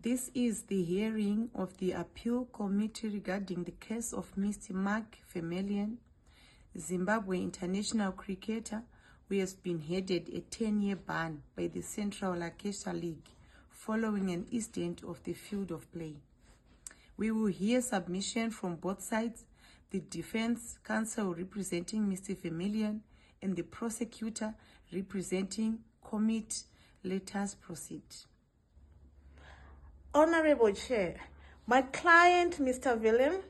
This is the hearing of the appeal committee regarding the case of Mr. Mark Vermeulen, Zimbabwe international cricketer who has been headed a 10-year ban by the Central Lancashire League following an incident of the field of play. We will hear submission from both sides, the defense counsel representing Mr. Vermeulen and the prosecutor representing Commit. Let us proceed. Honorable Chair, my client, Mr. Vermeulen,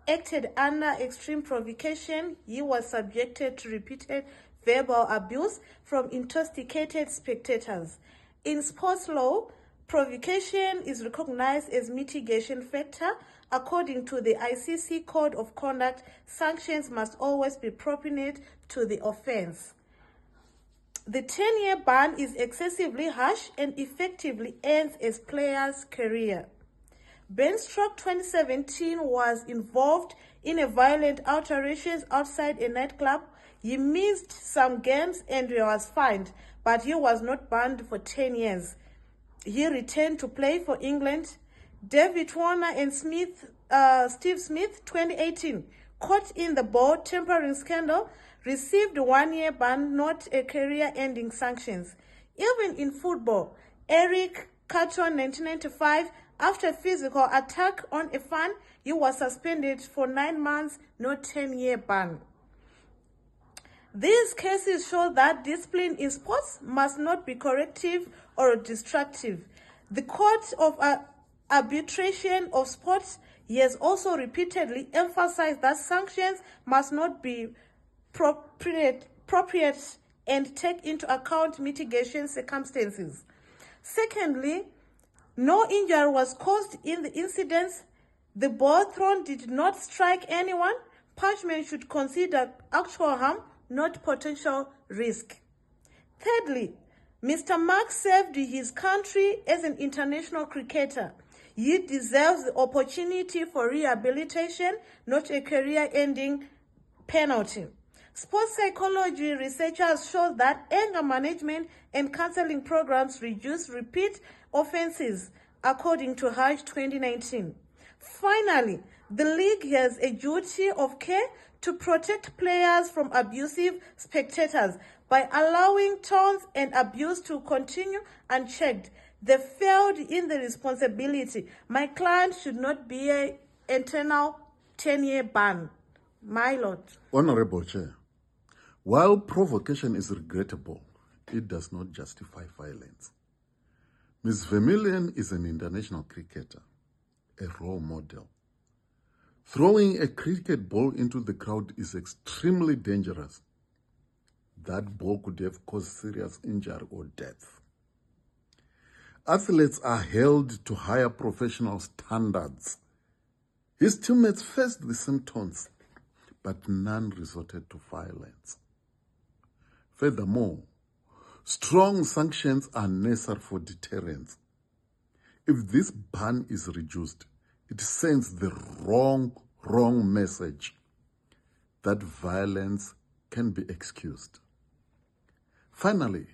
acted under extreme provocation. He was subjected to repeated verbal abuse from intoxicated spectators. In sports law, provocation is recognized as mitigation factor. According to the ICC Code of Conduct, sanctions must always be proportionate to the offense. The 10-year ban is excessively harsh and effectively ends a player's career. Ben Stroke, 2017, was involved in a violent alterations outside a nightclub. He missed some games and was fined, but he was not banned for 10 years. He returned to play for England. David Warner and Steve Smith, 2018, caught in the ball tampering scandal, received a 1-year ban, not a career-ending sanctions. Even in football, Eric Carton, 1995, after a physical attack on a fan, he was suspended for 9 months, not 10-year ban. These cases show that discipline in sports must not be corrective or destructive. The Court of Arbitration of Sports has also repeatedly emphasized that sanctions must not be appropriate and take into account mitigation circumstances. Secondly, no injury was caused in the incidents. The ball thrown did not strike anyone. Punishment should consider actual harm, not potential risk. Thirdly, Mr. Mark served his country as an international cricketer. He deserves the opportunity for rehabilitation, not a career-ending penalty. Sports psychology researchers show that anger management and counseling programs reduce repeat offenses, according to Hajj 2019. Finally, the league has a duty of care to protect players from abusive spectators by allowing taunts and abuse to continue unchecked. They failed in the responsibility. My client should not be an eternal 10-year ban. My Lord. Honorable Chair, while provocation is regrettable, it does not justify violence. Ms. Vermeulen is an international cricketer, a role model. Throwing a cricket ball into the crowd is extremely dangerous. That ball could have caused serious injury or death. Athletes are held to higher professional standards. His teammates faced the same taunts, but none resorted to violence. Furthermore, strong sanctions are necessary for deterrence. If this ban is reduced, it sends the wrong message that violence can be excused. Finally,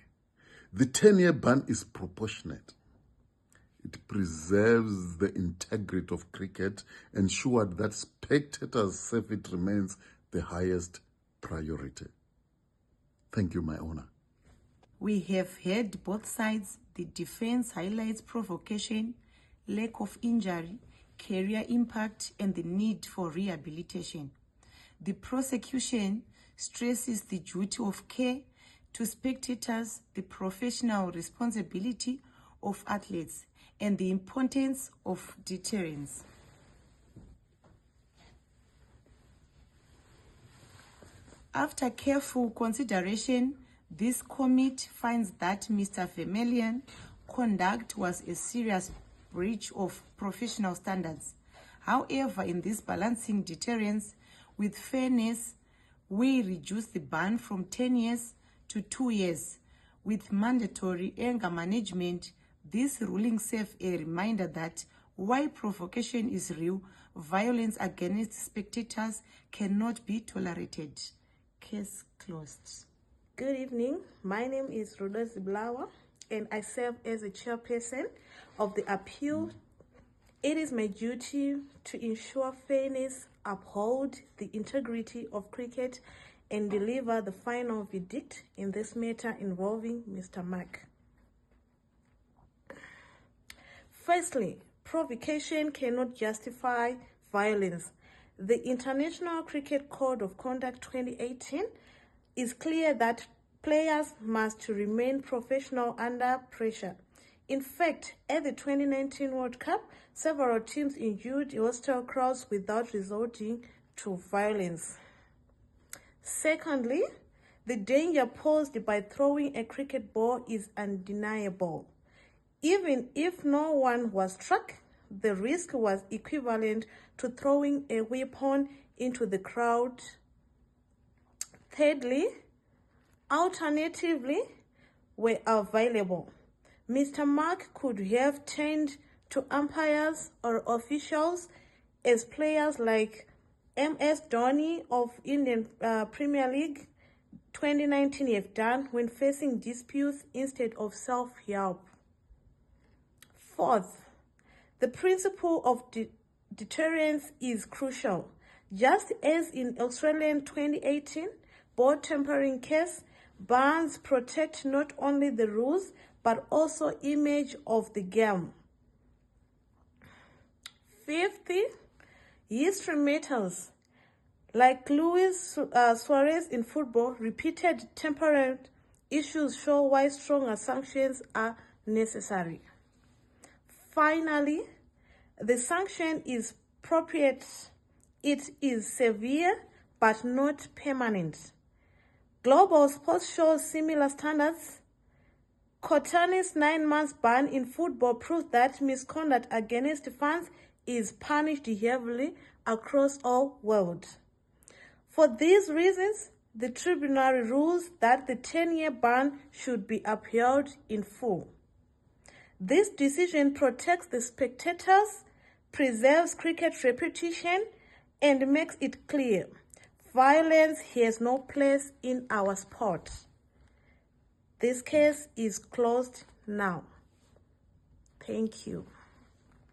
the 10-year ban is proportionate. It preserves the integrity of cricket, ensured that spectators' safety remains the highest priority. Thank you, my honor. We have heard both sides. The defense highlights provocation, lack of injury, career impact, and the need for rehabilitation. The prosecution stresses the duty of care to spectators, the professional responsibility of athletes, and the importance of deterrence. After careful consideration, this committee finds that Mr. Vermeulen's conduct was a serious breach of professional standards. However, in this balancing deterrence with fairness, we reduce the ban from 10 years to 2 years. With mandatory anger management, this ruling serves a reminder that while provocation is real, violence against spectators cannot be tolerated. Case closed. Good evening. My name is Roda Ziblawa, and I serve as a chairperson of the appeal It is my duty to ensure fairness, uphold the integrity of cricket, and deliver the final verdict in this matter involving Mr. Mark. Firstly, provocation cannot justify violence. The International Cricket Code of Conduct 2018 is clear that players must remain professional under pressure. In fact, at the 2019 World Cup, several teams endured hostile crowds without resorting to violence. Secondly, the danger posed by throwing a cricket ball is undeniable. Even if no one was struck, the risk was equivalent to throwing a weapon into the crowd. Thirdly, alternatively were available. Mr. Mark could have turned to umpires or officials, as players like MS Dhoni of Indian Premier League 2019 have done when facing disputes instead of self-help. Fourth, the principle of deterrence is crucial. Just as in Australian 2018 ball tampering case, bans protect not only the rules but also image of the game. Fifthly, history matters. Like Luis Suarez in football, repeated temperament issues show why stronger sanctions are necessary. Finally, the sanction is appropriate. It is severe but not permanent. Global sports shows similar standards. Kotani's 9-month ban in football proves that misconduct against fans is punished heavily across all world. For these reasons, the tribunal rules that the 10-year ban should be upheld in full. This decision protects the spectators, preserves cricket's reputation, and makes it clear violence has no place in our sport. This case is closed now. Thank you.